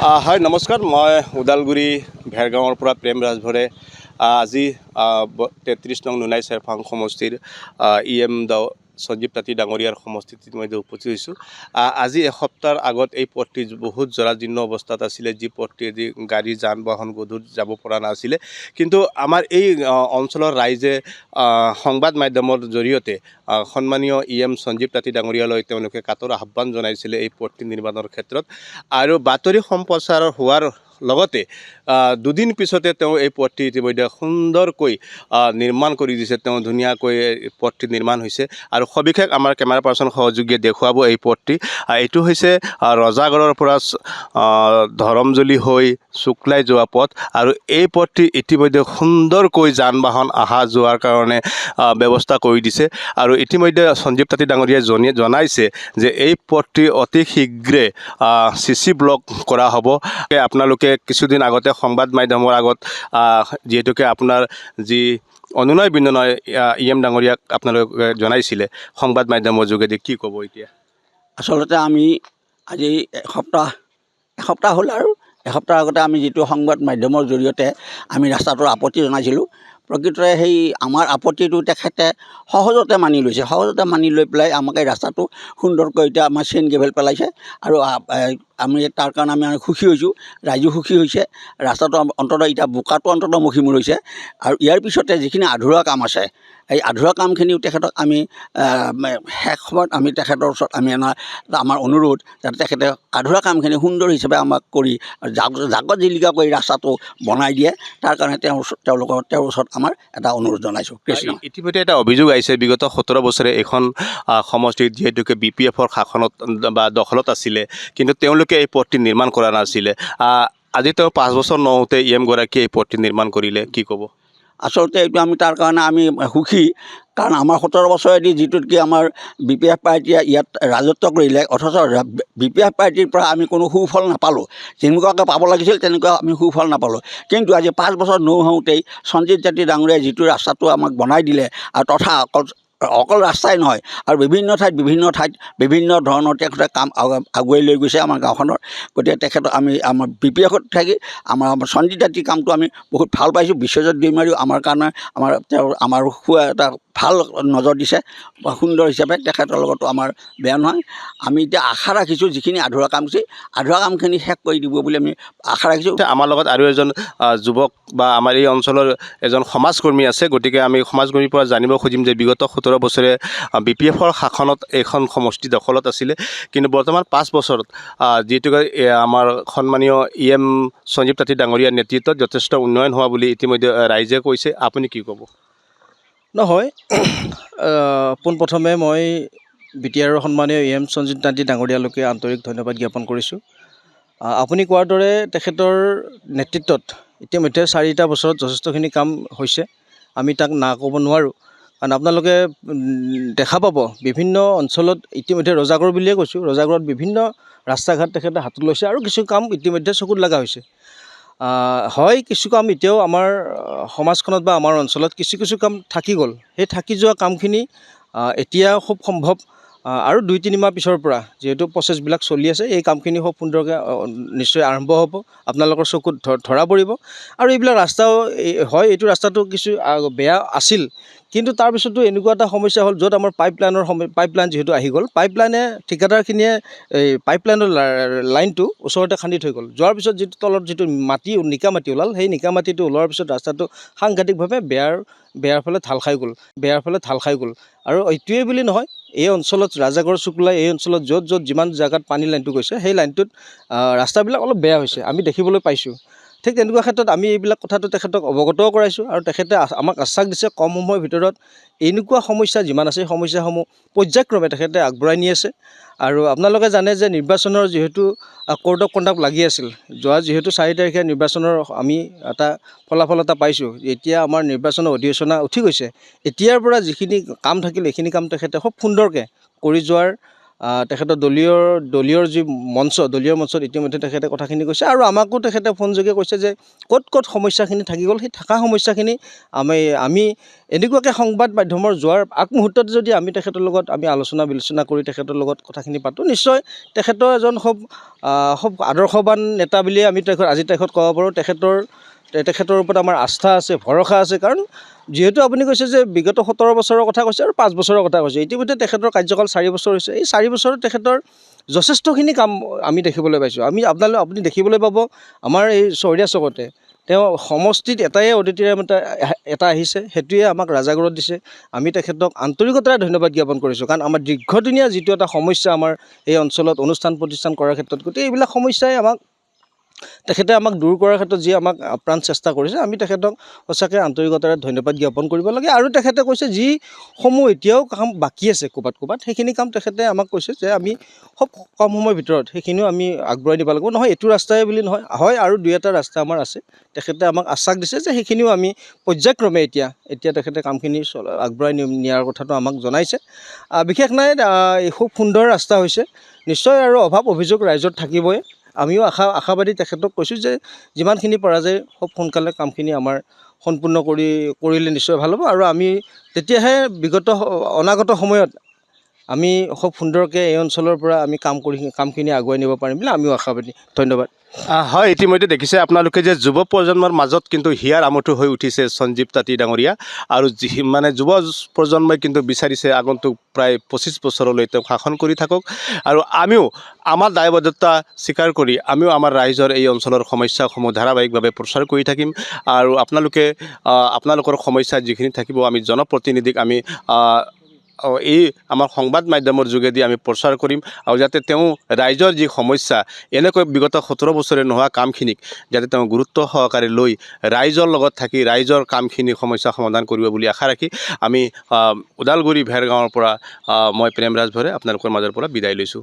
হয় নমস্কাৰ, মই ওদালগুৰি ভেৰগাঁৱৰ পৰা প্ৰেম ৰাজভৰে। আজি 33 নং নুনাই চেৰফাং সমষ্টিৰ EM সঞ্জীৱ তাঁতী ডাঙৰীয়াৰ সমষ্টিত মই উপস্থিত হৈছোঁ। আজি এসপ্তাহৰ আগত এই পথটি বহুত জৰাজীৰ্ণ অৱস্থাত আছিলে, যি পথটিয়েদি গাড়ী যান বাহন গধুৰ যাব পৰা নাছিলে। কিন্তু আমাৰ এই অঞ্চলৰ ৰাইজে সংবাদ মাধ্যমৰ জৰিয়তে সন্মানীয় EM সঞ্জীৱ তাঁতী ডাঙৰীয়ালৈ তেওঁলোকে কাতৰ আহ্বান জনাইছিলে এই পথটি নিৰ্মাণৰ ক্ষেত্ৰত। আৰু বাতৰি সম্প্ৰচাৰ হোৱাৰ লগতে দুদিন পিছতে তেওঁ এই পথটি ইতিমধ্যে সুন্দৰকৈ নিৰ্মাণ কৰি দিছে। তেওঁ ধুনীয়াকৈ পথটি নিৰ্মাণ হৈছে আৰু সবিশেষ আমাৰ কেমেৰা পাৰ্চন সহযোগীয়ে দেখুৱাব। এই পথটি এইটো হৈছে ৰজাগড়ৰ পৰা ধৰমজলি হৈ শুক্লাই যোৱা পথ, আৰু এই পথটি ইতিমধ্যে সুন্দৰকৈ যান বাহন অহা যোৱাৰ কাৰণে ব্যৱস্থা কৰি দিছে। আৰু ইতিমধ্যে সঞ্জীৱ তাঁতী ডাঙৰীয়াই জনাইছে যে এই পথটি অতি শীঘ্ৰে CC ব্লক কৰা হ'ব। আপোনালোকে কিছুদিন আগতে সংবাদ মাধ্যমৰ আগত যিহেতুকে আপোনাৰ যি অনুনয় বিনয় EM ডাঙৰীয়াক আপোনালোকে জনাইছিলে সংবাদ মাধ্যমৰ যোগেদি, কি ক'ব এতিয়া? আচলতে আমি আজি এসপ্তাহ হ'ল, আৰু এসপ্তাহ আগতে আমি যিটো সংবাদ মাধ্যমৰ জৰিয়তে আমি ৰাস্তাটোৰ আপত্তি জনাইছিলোঁ, প্ৰকৃততে সেই আমাৰ আপত্তিটো তেখেতে সহজতে মানি লৈছে। সহজতে মানি লৈ পেলাই আমাক এই ৰাস্তাটো সুন্দৰকৈ এতিয়া আমাৰ চেইন গেভেল পেলাইছে, আৰু আমি তাৰ কাৰণে আমি সুখী হৈছোঁ, ৰাইজো সুখী হৈছে। ৰাস্তাটো অন্ততঃ এতিয়া বোকাটো অন্ততঃ মষিমূৰ হৈছে। আৰু ইয়াৰ পিছতে যিখিনি আধৰুৱা কাম আছে, এই আধৰুৱা কামখিনিও তেখেতক আমি শেষ সময়ত আমি তেখেতৰ ওচৰত আমি আমাৰ অনুৰোধ যাতে তেখেতে আধৰুৱা কামখিনি সুন্দৰ হিচাপে আমাক কৰি জাকত জিলিকা কৰি ৰাস্তাটো বনাই দিয়ে, তাৰ কাৰণে তেওঁৰ ওচৰত আমাৰ এটা অনুৰোধ জনাইছোঁ। ইতিমধ্যে এটা অভিযোগ আহিছে, বিগত 17 বছৰে এইখন সমষ্টিত যিহেতুকে BPFৰ শাসনত বা দখলত আছিলে, কিন্তু তেওঁলোকে এই পথটি নিৰ্মাণ কৰা নাছিলে। আজি তেওঁ 5 বছৰ নহওঁতে EM গৰাকীয়ে এই পথটি নিৰ্মাণ কৰিলে, কি ক'ব? আচলতে এইটো আমি তাৰ কাৰণে আমি সুখী, কাৰণ আমাৰ 17 বছৰেদি যিটোত কি আমাৰ BPF পাৰ্টীয়ে ইয়াত ৰাজত্ব কৰিলে, অথচ BPF পাৰ্টীৰ পৰা আমি কোনো সুফল নাপালোঁ। যেনেকুৱাকৈ পাব লাগিছিল তেনেকুৱা আমি সুফল নাপালোঁ। কিন্তু আজি 5 বছৰ নহওঁতেই সঞ্জীৱ তাঁতী ডাঙৰীয়াই যিটো ৰাস্তাটো আমাক বনাই দিলে, আৰু তথা অকল ৰাস্তাই নহয়, আৰু বিভিন্ন ঠাইত বিভিন্ন ধৰণৰ তেখেতে কাম আগুৱাই লৈ গৈছে আমাৰ গাঁওখনৰ। গতিকে তেখেতক আমি আমাৰ BPFত থাকি আমাৰ সঞ্জীৱ তাঁতী কামটো আমি বহুত ভাল পাইছোঁ। বিশ্বজিৎ দৈমাৰীও আমাৰ কাৰণে আমাৰ এটা ভাল নজৰ দিছে, সুন্দৰ হিচাপে তেখেতৰ লগতো আমাৰ বেয়া নহয়। আমি এতিয়া আশা ৰাখিছোঁ যিখিনি আধৰুৱা কাম আছে, আধৰুৱা কামখিনি শেষ কৰি দিব বুলি আমি আশা ৰাখিছোঁ। আমাৰ লগত আৰু এজন যুৱক বা আমাৰ এই অঞ্চলৰ এজন সমাজকৰ্মী আছে, গতিকে আমি সমাজকৰ্মীৰ পৰা জানিব খুজিম যে বিগত 17 বছৰে BPFৰ শাসনত এইখন সমষ্টি দখলত আছিলে, কিন্তু বৰ্তমান 5 বছৰত যিহেতুকে আমাৰ সন্মানীয় EM সঞ্জীৱ তাঁতী ডাঙৰীয়াৰ নেতৃত্বত যথেষ্ট উন্নয়ন হোৱা বুলি ইতিমধ্যে ৰাইজে কৈছে। আপুনি কি ক'ব? নহয়, পোনপ্ৰথমে মই BTRৰ সন্মানীয় EM সঞ্জীৱ তাঁতী ডাঙৰীয়ালৈকে আন্তৰিক ধন্যবাদ জ্ঞাপন কৰিছোঁ। আপুনি কোৱাৰ দৰে তেখেতৰ নেতৃত্বত ইতিমধ্যে 4টা বছৰত যথেষ্টখিনি কাম হৈছে, আমি তাক না ক'ব নোৱাৰোঁ। কাৰণ আপোনালোকে দেখা পাব বিভিন্ন অঞ্চলত ইতিমধ্যে ৰজাগড় বুলিয়ে কৈছোঁ, ৰজাগড়ত বিভিন্ন ৰাস্তা ঘাট তেখেতে হাতত লৈছে, আৰু কিছু কাম ইতিমধ্যে চকুত লগা হৈছে। হয়, কিছু কাম এতিয়াও আমাৰ সমাজখনত বা আমাৰ অঞ্চলত কিছু কাম থাকি গ'ল। সেই থাকি যোৱা কামখিনি এতিয়া খুব সম্ভৱ আৰু 2-3 মাহ পিছৰ পৰা, যিহেতু প্ৰচেছবিলাক চলি আছে, এই কামখিনি খুব সুন্দৰকৈ নিশ্চয় আৰম্ভ হ'ব, আপোনালোকৰ চকুত ধৰা পৰিব। আৰু এইবিলাক ৰাস্তাও হয়, এইটো ৰাস্তাটো কিছু বেয়া আছিল, কিন্তু তাৰপিছতো এনেকুৱা এটা সমস্যা হ'ল, য'ত আমাৰ পাইপলাইন যিহেতু আহি গ'ল, পাইপলাইনে ঠিকাদাৰখিনিয়ে এই পাইপলাইনৰ লাইনটো ওচৰতে খান্দি থৈ গ'ল। যোৱাৰ পিছত যিটো তলত যিটো নিকা মাটি ওলাল, সেই নিকা মাটিটো ওলোৱাৰ পিছত ৰাস্তাটো সাংঘাতিকভাৱে বেয়াৰ ফালে ঢাল খাই গ'ল। আৰু এইটোৱেই বুলি নহয়, এই অঞ্চলত ৰাজাগড় শুক্লাই এই অঞ্চলত য'ত যিমান জেগাত পানী লাইনটো গৈছে, সেই লাইনটোত ৰাস্তাবিলাক অলপ বেয়া হৈছে, আমি দেখিবলৈ পাইছোঁ। ঠিক তেনেকুৱা ক্ষেত্ৰত আমি এইবিলাক কথাটো তেখেতক অৱগতও কৰাইছোঁ, আৰু তেখেতে আমাক আশ্বাস দিছে কম সময়ৰ ভিতৰত এনেকুৱা সমস্যা যিমান আছে, সমস্যাসমূহ পৰ্যায়ক্ৰমে তেখেতে আগবঢ়াই নি আছে। আৰু আপোনালোকে জানে যে নিৰ্বাচনৰ যিহেতু কোড অফ কণ্ডাক্ট লাগি আছিল, যিহেতু 4 তাৰিখে নিৰ্বাচনৰ আমি এটা ফলাফল এটা পাইছোঁ, এতিয়া আমাৰ নিৰ্বাচনৰ অধিসূচনা উঠি গৈছে। এতিয়াৰ পৰা যিখিনি কাম থাকিল, এইখিনি কাম তেখেতে খুব সুন্দৰকৈ কৰি যোৱাৰ তেখেতৰ দলীয় যি দলীয় মঞ্চত ইতিমধ্যে তেখেতে কথাখিনি কৈছে আৰু আমাকো তেখেতে ফোনযোগে কৈছে যে ক'ত ক'ত সমস্যাখিনি থাকি গ'ল সেই থকা সমস্যাখিনি আমি এনেকুৱাকৈ সংবাদ মাধ্যমৰ যোৱাৰ আগমুহূৰ্তত যদি আমি তেখেতৰ লগত আমি আলোচনা বিলোচনা কৰি তেখেতৰ লগত কথাখিনি পাতোঁ, নিশ্চয় তেখেতৰ এজন খুব আদৰ্শৱান নেতা বুলিয়ে আমি আজি তেখেত ক'ব পাৰোঁ। তেখেতৰ ওপৰত আমাৰ আস্থা আছে, ভৰসা আছে, কাৰণ যিহেতু আপুনি কৈছে যে বিগত 17 বছৰৰ কথা কৈছে আৰু 5 বছৰৰ কথা কৈছে। ইতিমধ্যে তেখেতৰ কাৰ্যকাল 4 বছৰ হৈছে। এই 4 বছৰত তেখেতৰ যথেষ্টখিনি কাম আমি দেখিবলৈ পাইছোঁ। আপুনি দেখিবলৈ পাব আমাৰ এই চহৰীয়া চকতে তেওঁ সমষ্টিত এটাই অডিটৰিয়াম এটা আহিছে, সেইটোৱে আমাক ৰাজাগড়ত দিছে। আমি তেখেতক আন্তৰিকতাৰে ধন্যবাদ জ্ঞাপন কৰিছোঁ, কাৰণ আমাৰ দীৰ্ঘদিনীয়া যিটো এটা সমস্যা আমাৰ এই অঞ্চলত অনুষ্ঠান প্ৰতিষ্ঠান কৰাৰ ক্ষেত্ৰত, গোটেই এইবিলাক সমস্যাই তেখেতে আমাক দূৰ কৰাৰ ক্ষেত্ৰত যি আমাক আপ্ৰাণ চেষ্টা কৰিছে, আমি তেখেতক সঁচাকৈ আন্তৰিকতাৰে ধন্যবাদ জ্ঞাপন কৰিব লাগে। আৰু তেখেতে কৈছে যিসমূহ এতিয়াও কাম বাকী আছে ক'ৰবাত সেইখিনি কাম তেখেতে আমাক কৈছে যে আমি খুব কম সময়ৰ ভিতৰত সেইখিনিও আমি আগবঢ়াই দিব লাগিব। নহয় এইটো ৰাস্তাই বুলি নহয়, হয় আৰু 2-এটা ৰাস্তা আমাৰ আছে। তেখেতে আমাক আশ্বাস দিছে যে সেইখিনিও আমি পৰ্যায়ক্ৰমে এতিয়া তেখেতে কামখিনি আগবঢ়াই নিয়াৰ কথাটো আমাক জনাইছে। বিশেষ নাই, খুব সুন্দৰ ৰাস্তা হৈছে। নিশ্চয় আৰু অভাৱ অভিযোগ ৰাইজত থাকিবই। আমিও আশাবাদী তেখেতক কৈছোঁ যে যিমানখিনি পৰা যায় খুব সোনকালে কামখিনি আমাৰ সম্পূৰ্ণ কৰিলে নিশ্চয় ভাল হ'ব, আৰু আমি তেতিয়াহে অনাগত সময়ত আমি খুব সুন্দৰকৈ এই অঞ্চলৰ পৰা আমি কামখিনি আগুৱাই নিব পাৰিম বুলি আমিও আশাবাদী। ধন্যবাদ। হয়, ইতিমধ্যে দেখিছে আপোনালোকে যে যুৱ প্ৰজন্মৰ মাজত কিন্তু হিয়াৰ আমঠু হৈ উঠিছে সঞ্জীৱ তাঁতী ডাঙৰীয়া, আৰু যুৱ প্ৰজন্মই কিন্তু বিচাৰিছে আগন্তুক প্ৰায় 25 বছৰলৈ তেওঁ শাসন কৰি থাকক, আৰু আমিও আমাৰ দায়বদ্ধতা স্বীকাৰ কৰি আমিও আমাৰ ৰাইজৰ এই অঞ্চলৰ সমস্যাসমূহ ধাৰাবাহিকভাৱে প্ৰচাৰ কৰি থাকিম। আৰু আপোনালোকৰ সমস্যা যিখিনি থাকিব আমি জনপ্ৰতিনিধিক আমি এই আমাৰ সংবাদ মাধ্যমৰ যোগেদি আমি প্ৰচাৰ কৰিম, আৰু যাতে তেওঁ ৰাইজৰ যি সমস্যা এনেকৈ বিগত 17 বছৰে নোহোৱা কামখিনিক যাতে তেওঁ গুৰুত্ব সহকাৰে লৈ ৰাইজৰ লগত থাকি ৰাইজৰ কামখিনি সমস্যা সমাধান কৰিব বুলি আশা ৰাখি আমি ওদালগুৰি ভেৰগাঁৱৰ পৰা মই প্ৰেমৰাজ ভৰে আপোনালোকৰ মাজৰ পৰা বিদায় লৈছোঁ।